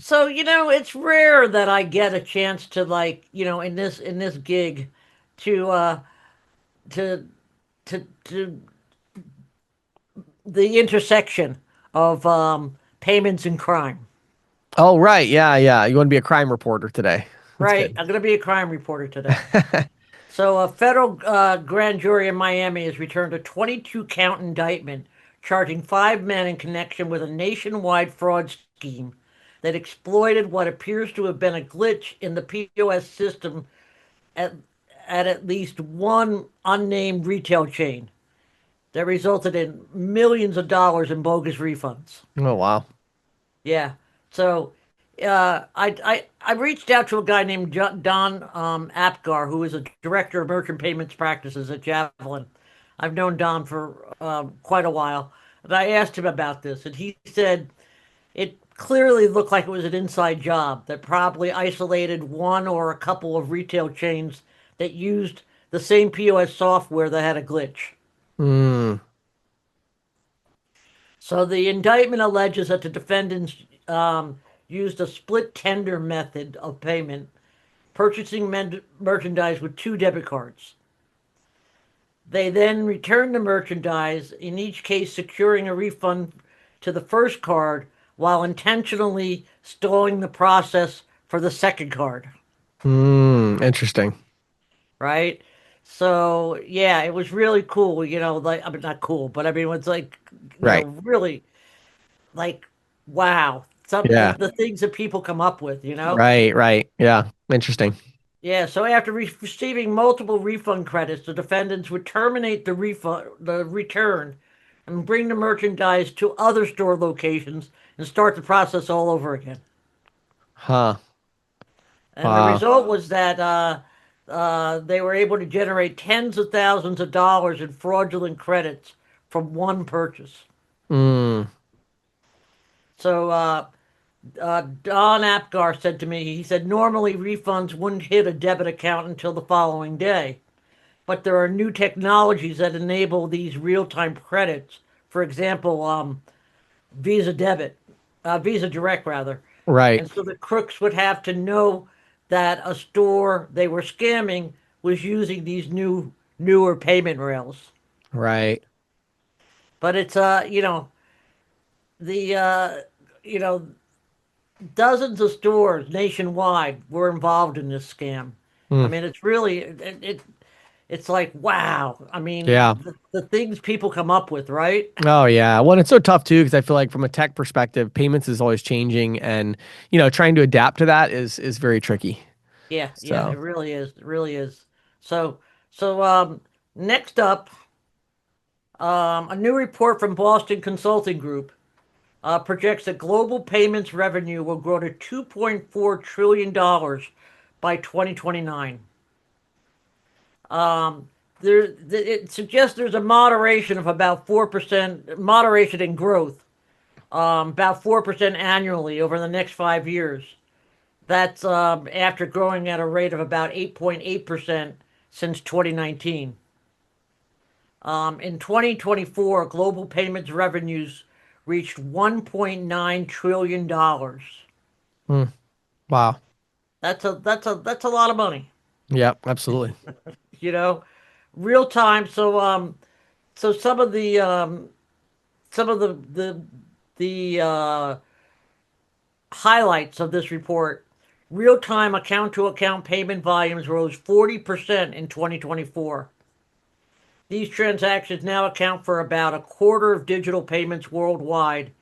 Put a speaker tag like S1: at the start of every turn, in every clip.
S1: So, it's rare that I get a chance to, like, in this gig to to to the intersection of payments and crime.
S2: Oh, right. Yeah, yeah. You want to be a crime reporter today. That's
S1: Right?
S2: good.
S1: I'm going to be a crime reporter today. So, a federal grand jury in Miami has returned a 22 count indictment charging five men in connection with a nationwide fraud scheme that exploited what appears to have been a glitch in the POS system at, at least one unnamed retail chain that resulted in millions of dollars in bogus refunds.
S2: Oh, wow.
S1: Yeah. So I reached out to a guy named Don Apgar, who is a director of merchant payments practices at Javelin. I've known Don for quite a while. And I asked him about this, and he said it clearly looked like it was an inside job that probably isolated one or a couple of retail chains that used the same POS software that had a glitch.
S2: Mm,
S1: So the indictment alleges that the defendants used a split tender method of payment, purchasing merchandise with two debit cards. They then returned the merchandise, in each case securing a refund to the first card while intentionally stalling the process for the second card.
S2: interesting.
S1: Right? So yeah, it was really cool. Like, I mean, not cool, but I mean, it's like,
S2: Right.
S1: really, like, wow, some
S2: Yeah.
S1: the things that people come up with.
S2: Right, right. Yeah. Interesting.
S1: Yeah, so after receiving multiple refund credits, the defendants would terminate the return, and bring the merchandise to other store locations and start the process all over again.
S2: Huh.
S1: And the
S2: Wow.
S1: result was that they were able to generate tens of thousands of dollars in fraudulent credits from one purchase.
S2: Mm,
S1: So Don Apgar said to me, he said, normally refunds wouldn't hit a debit account until the following day, but there are new technologies that enable these real-time credits. For example, Visa debit, Visa Direct rather.
S2: right.
S1: And so the crooks would have to know that a store they were scamming was using these newer payment rails.
S2: Right.
S1: But it's the you know dozens of stores nationwide were involved in this scam. I
S2: Mm,
S1: mean, it's really it's like, wow. I mean,
S2: yeah.
S1: the things people come up with, right?
S2: Oh yeah. Well, and it's so tough too because I feel like from a tech perspective, payments is always changing, and trying to adapt to that is very tricky.
S1: Yeah, yeah,
S2: So,
S1: it really is. It really is. So so next up, a new report from Boston Consulting Group projects that global payments revenue will grow to $2.4 trillion dollars by 2029. It suggests there's a moderation of about 4%, moderation in growth, about 4% annually over the next 5 years. That's after growing at a rate of about 8.8% since 2019. In 2024, global payments revenues reached $1.9 trillion dollars.
S2: mm, wow.
S1: That's a lot of money,
S2: Yeah, absolutely.
S1: you know, real time. So some of the highlights of this report: real time account to account payment volumes rose 40% in 2024. These transactions now account for about a quarter of digital payments worldwide,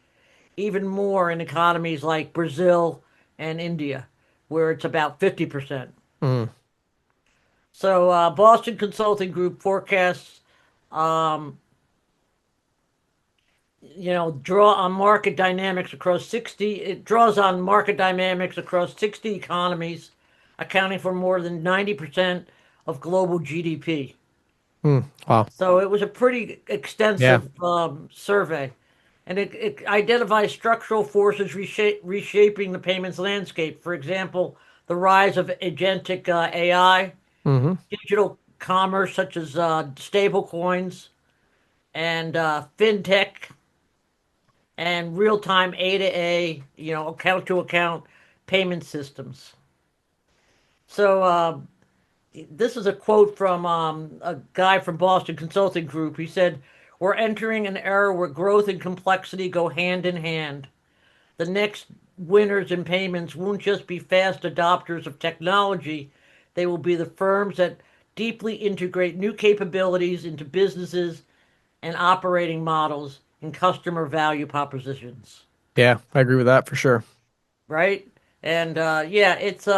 S1: even more in economies like Brazil and India, where it's about 50%.
S2: Mm,
S1: So, Boston Consulting Group forecasts, um, draw on market dynamics across 60, it draws on market dynamics across 60 economies, accounting for more than 90% of global GDP.
S2: wow.
S1: So it was a pretty
S2: Yeah.
S1: extensive survey, and it identifies structural forces reshaping the payments landscape. For example, the rise of agentic AI,
S2: Hmm.
S1: digital commerce such as stable coins, and fintech, and real-time A to A, account to account payment systems. So this is a quote from a guy from Boston Consulting Group. He said, "We're entering an era where growth and complexity go hand in hand. The next winners in payments won't just be fast adopters of technology, they will be the firms that deeply integrate new capabilities into businesses and operating models and customer value propositions."
S2: Yeah, I agree with that for sure.
S1: Right? And yeah, it's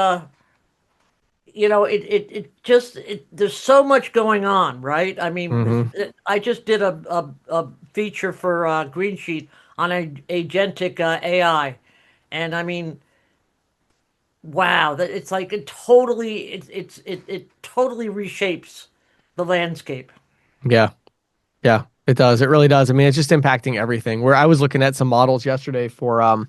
S1: it just there's so much going on, right? I mean,
S2: Hmm.
S1: I just did a feature for Green Sheet on agentic AI, and I mean, wow, that it's like it totally reshapes the landscape.
S2: Yeah. Yeah, it does. It really does. I mean, it's just impacting everything. Where I was looking at some models yesterday for,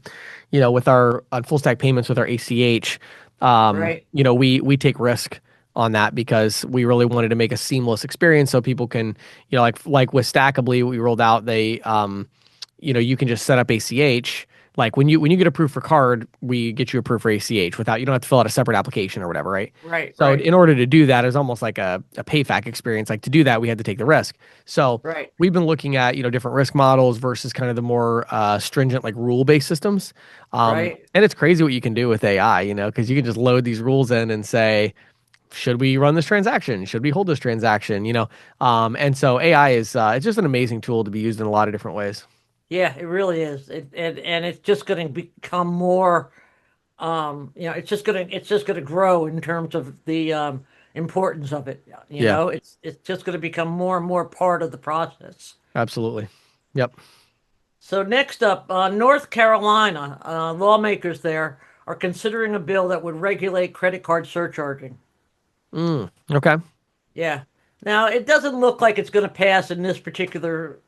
S2: with our on full stack payments with our ACH,
S1: Right,
S2: we take risk on that because we really wanted to make a seamless experience so people can, like with Stackably, we rolled out you can just set up ACH. Like when you get approved for card, we get you approved for ACH without you don't have to fill out a separate application or whatever, right?
S1: right,
S2: So
S1: right,
S2: in order to do that, it's almost like a payback experience. Like to do that, we had to take the risk. So
S1: right,
S2: we've been looking at different risk models versus kind of the more stringent like rule based systems.
S1: right.
S2: And it's crazy what you can do with AI, because you can just load these rules in and say, should we run this transaction? Should we hold this transaction? And so AI is it's just an amazing tool to be used in a lot of different ways.
S1: Yeah, it really is. And it's just going to become more. It's just gonna grow in terms of the importance of it.
S2: Yeah,
S1: It's just gonna become more and more part of the process.
S2: absolutely. Yep.
S1: So next up, North Carolina lawmakers there are considering a bill that would regulate credit card surcharging.
S2: Okay.
S1: Yeah. Now it doesn't look like it's going to pass in this particular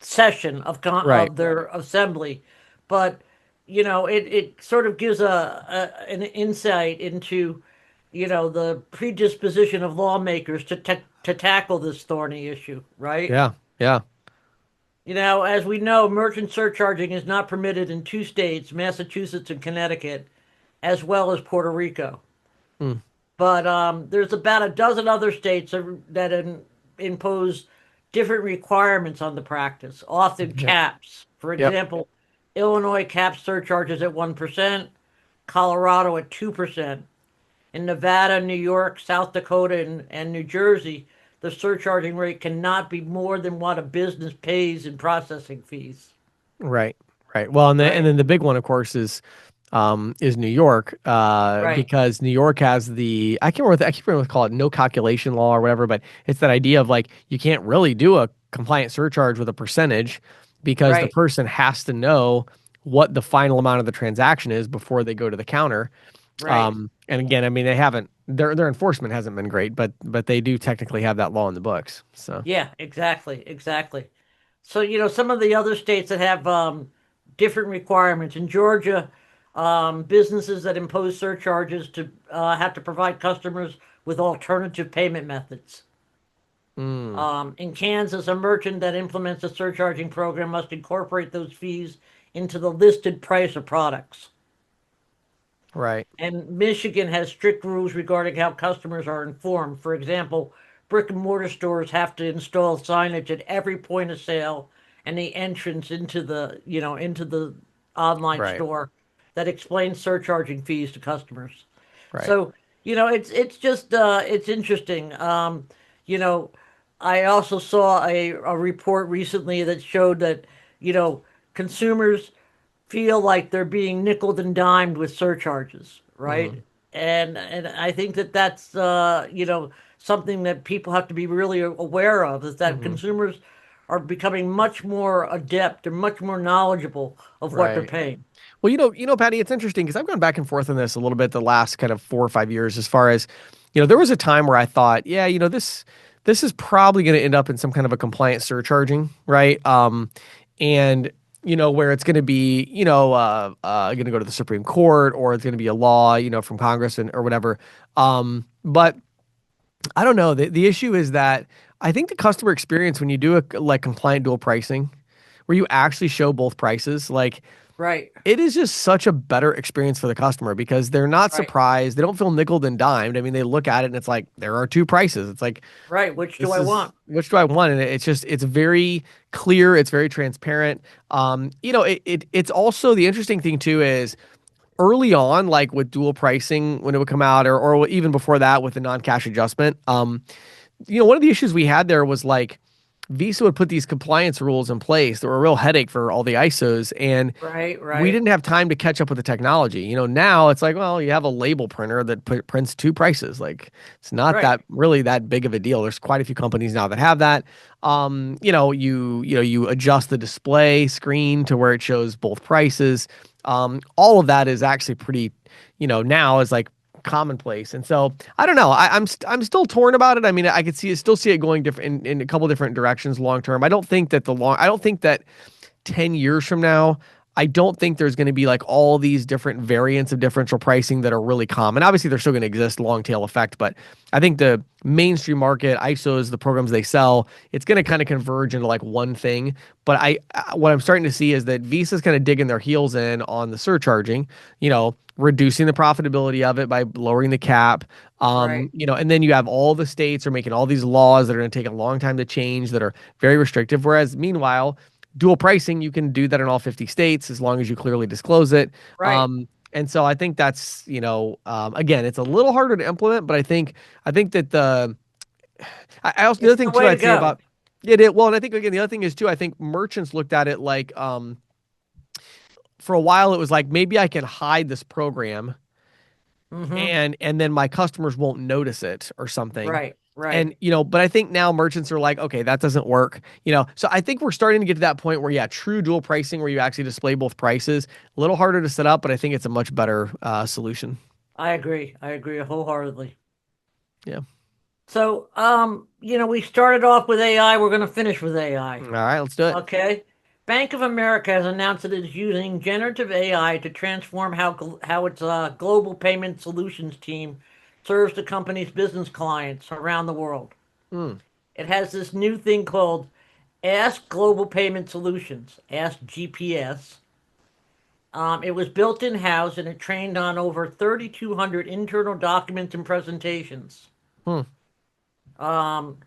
S1: session
S2: Right.
S1: of their assembly, but it sort of gives an insight into the predisposition of lawmakers to tackle this thorny issue, right?
S2: Yeah. Yeah.
S1: As we know, merchant surcharging is not permitted in two states, Massachusetts and Connecticut, as well as Puerto Rico.
S2: Mm.
S1: But there's about a dozen other states impose different requirements on the practice, often
S2: Yep.
S1: caps. For
S2: Yep.
S1: example, Illinois caps surcharges at 1%, Colorado at 2%. In Nevada, New York, South Dakota, and New Jersey, the surcharging rate cannot be more than what a business pays in processing fees.
S2: Right. Right. Well, and
S1: Right?
S2: then the big one, of course, is New York,
S1: Right.
S2: because New York has I can't remember I keep remember what they call it, no calculation law or whatever, but it's that idea of like you can't really do a compliant surcharge with a percentage because the
S1: Right.
S2: person has to know what the final amount of the transaction is before they go to the counter.
S1: Right.
S2: And again, I mean, they haven't their enforcement hasn't been great, but they do technically have that law in the books. So,
S1: Yeah, exactly, exactly. So, some of the other states that have different requirements. In Georgia, businesses that impose surcharges to have to provide customers with alternative payment methods.
S2: mm,
S1: In Kansas, a merchant that implements a surcharging program must incorporate those fees into the listed price of products.
S2: right,
S1: And Michigan has strict rules regarding how customers are informed. For example, brick and mortar stores have to install signage at every point of sale and the entrance into the online
S2: right,
S1: store that explains surcharging fees to customers.
S2: right.
S1: So, it's just it's interesting. You know, I also saw a report recently that showed that, you know, consumers feel like they're being nickeled and dimed with surcharges,
S2: Hmm.
S1: right? And I think that that's something that people have to be really aware of is that
S2: Hmm.
S1: consumers are becoming much more adept and much more knowledgeable of what they're
S2: Right.
S1: paying.
S2: Well, Patty, it's interesting because I've gone back and forth on this a little bit the last kind of 4 or 5 years. As far as, there was a time where I thought, yeah, this is probably going to end up in some kind of a compliant surcharging, right? And where it's going to be, going to go to the Supreme Court or it's going to be a law, from Congress and or whatever. But I don't know. The issue is that I think the customer experience when you do a like compliant dual pricing, where you actually show both prices, like
S1: Right.
S2: it is just such a better experience for the customer because they're not
S1: Right.
S2: surprised. They don't feel nickeled and dimed. I mean, they look at it and it's like there are two prices. It's like
S1: Right. Which do
S2: this
S1: I
S2: is
S1: want?
S2: which do I want? And it's just it's very clear. It's very transparent. It's also the interesting thing too is early on, like with dual pricing when it would come out, or even before that with the non-cash adjustment. One of the issues we had there was like Visa would put these compliance rules in place that were a real headache for all the ISOs, and
S1: Right.
S2: we
S1: Right.
S2: didn't have time to catch up with the technology. Now it's like, well, you have a label printer that prints two prices. Like it's not
S1: Right.
S2: that really that big of a deal. There's quite a few companies now that have that. You adjust the display screen to where it shows both prices. All of that is actually pretty, now is like commonplace. And so I don't know. I'm still torn about it. I mean, I could still see it going different in a couple different directions long term. I don't think that 10 years from now, I don't think there's going to be like all these different variants of differential pricing that are really common. Obviously, they're still going to exist, long tail effect, but I think the mainstream market, ISOs, the programs they sell, it's going to kind of converge into like one thing. But what I'm starting to see is that Visa's kind of digging their heels in on the surcharging, reducing the profitability of it by lowering the cap.
S1: Right.
S2: And then you have all the states are making all these laws that are going to take a long time to change that are very restrictive. Whereas meanwhile, dual pricing, you can do that in all 50 states as long as you clearly disclose it.
S1: Right.
S2: And so I think that's, again, it's a little harder to implement, but I think that I also, the other
S1: It's
S2: thing
S1: the
S2: too,
S1: way to
S2: I'd say
S1: go.
S2: about it, well, and I think again, the other thing is too, I think merchants looked at it like, for a while, it was like, maybe I can hide this program
S1: Mm-hmm.
S2: and then my customers won't notice it or something.
S1: Right. Right.
S2: But I think now merchants are like, okay, that doesn't work. So I think we're starting to get to that point where, yeah, true dual pricing where you actually display both prices, a little harder to set up, but I think it's a much better solution.
S1: I agree. I agree wholeheartedly.
S2: Yeah.
S1: So, we started off with AI. We're going to finish with AI.
S2: All right, let's do it.
S1: Okay. Bank of America has announced it is using generative AI to transform how its global payment solutions team serves the company's business clients around the world.
S2: Hmm.
S1: It has this new thing called Ask Global Payment Solutions, Ask GPS. It was built in house and it trained on over 3,200 internal documents and presentations.
S2: Hmm.
S1: Um,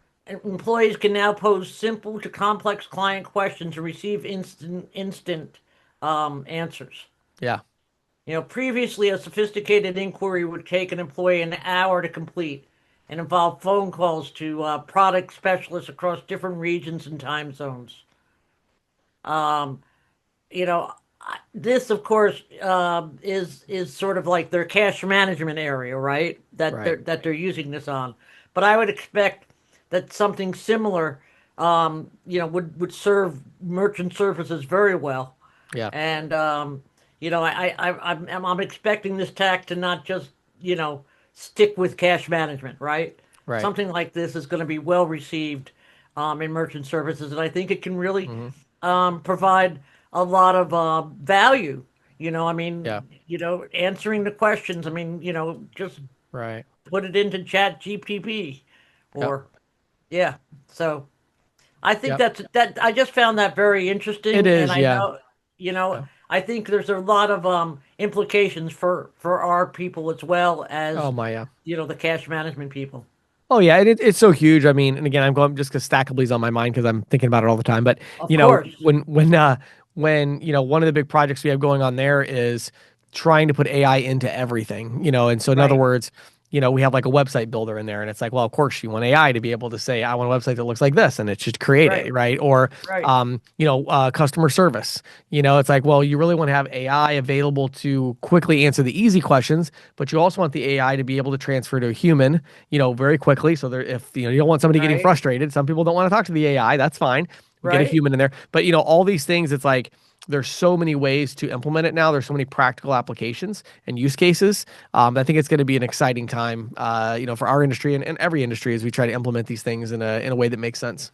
S1: Employees can now pose simple to complex client questions and receive instant answers.
S2: Yeah.
S1: Previously, a sophisticated inquiry would take an employee an hour to complete and involve phone calls to product specialists across different regions and time zones. Um, you know, this, of course, is sort of like their cash management area, right?
S2: Right.
S1: That they're using this on. But I would expect that something similar, would serve merchant services very well.
S2: Yeah.
S1: And I'm expecting this tax to not just stick with cash management, right?
S2: Right.
S1: Something like this is going to be well received in merchant services, and I think it can really
S2: Hmm.
S1: provide a lot of value. I
S2: Yeah.
S1: mean, answering the questions. I mean, just
S2: Right.
S1: put it into Chat GPT,
S2: Yep.
S1: or yeah. So I think
S2: Yep.
S1: that I just found that very
S2: It
S1: interesting, and
S2: is.
S1: I
S2: Yeah.
S1: know, you know,
S2: Yeah.
S1: I think there's a lot of implications for our people as well
S2: Oh
S1: as
S2: my. Yeah.
S1: the cash management people.
S2: Oh yeah, it's so huge. I mean, and again, I'm going just because Stackably's on my mind because I'm thinking about it all the time. But
S1: Of course,
S2: when one of the big projects we have going on there is trying to put AI into everything. And so in other
S1: right,
S2: words, we have like a website builder in there, and it's like, well, of course you want AI to be able to say, I want a website that looks like this, and it should create
S1: right,
S2: it, right? Or
S1: right,
S2: customer service. It's like, well, you really want to have AI available to quickly answer the easy questions, but you also want the AI to be able to transfer to a human, very quickly. So there, if you don't want somebody getting
S1: right,
S2: frustrated, some people don't want to talk to the AI. That's fine. We get a
S1: right.
S2: human in there, but all these things. It's like there's so many ways to implement it now. There's so many practical applications and use cases. I think it's going to be an exciting time, for our industry and every industry as we try to implement these things in a way that makes sense.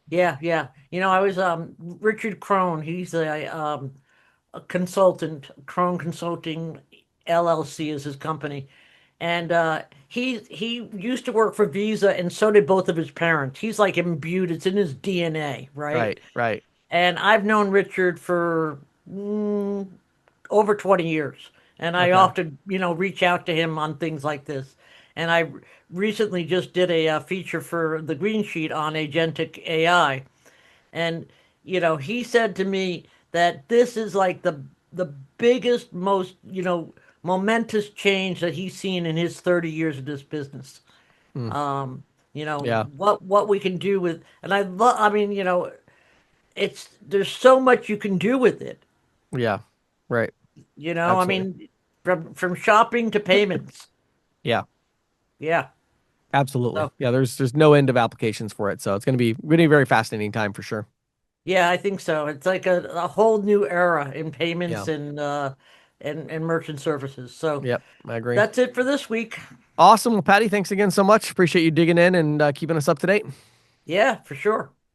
S1: Yeah, yeah. I was Richard Crone. He's a consultant. Crone Consulting LLC is his company, and he used to work for Visa, and so did both of his parents. He's like imbued; it's in his DNA, right?
S2: Right, right.
S1: And I've known Richard for mm, over 20 years. And I
S2: Okay.
S1: often, reach out to him on things like this. And I recently just did a feature for the Green Sheet on agentic AI. And, he said to me that this is like the biggest, most, momentous change that he's seen in his 30 years of this business.
S2: Hmm.
S1: Um,
S2: Yeah.
S1: what we can do with, and I mean, there's so much you can do with it.
S2: Yeah. Right.
S1: I
S2: Absolutely.
S1: mean, from shopping to payments.
S2: Yeah.
S1: Yeah.
S2: Absolutely.
S1: So
S2: Yeah. There's no end of applications for it, so it's going to be a very fascinating time for sure.
S1: yeah, I think so. It's like a whole new era in
S2: Yeah.
S1: payments and merchant services. So
S2: Yep. I agree.
S1: that's it for this week.
S2: Awesome. Well, Patty, thanks again so much. Appreciate you digging in and keeping us up to date.
S1: Yeah, for sure.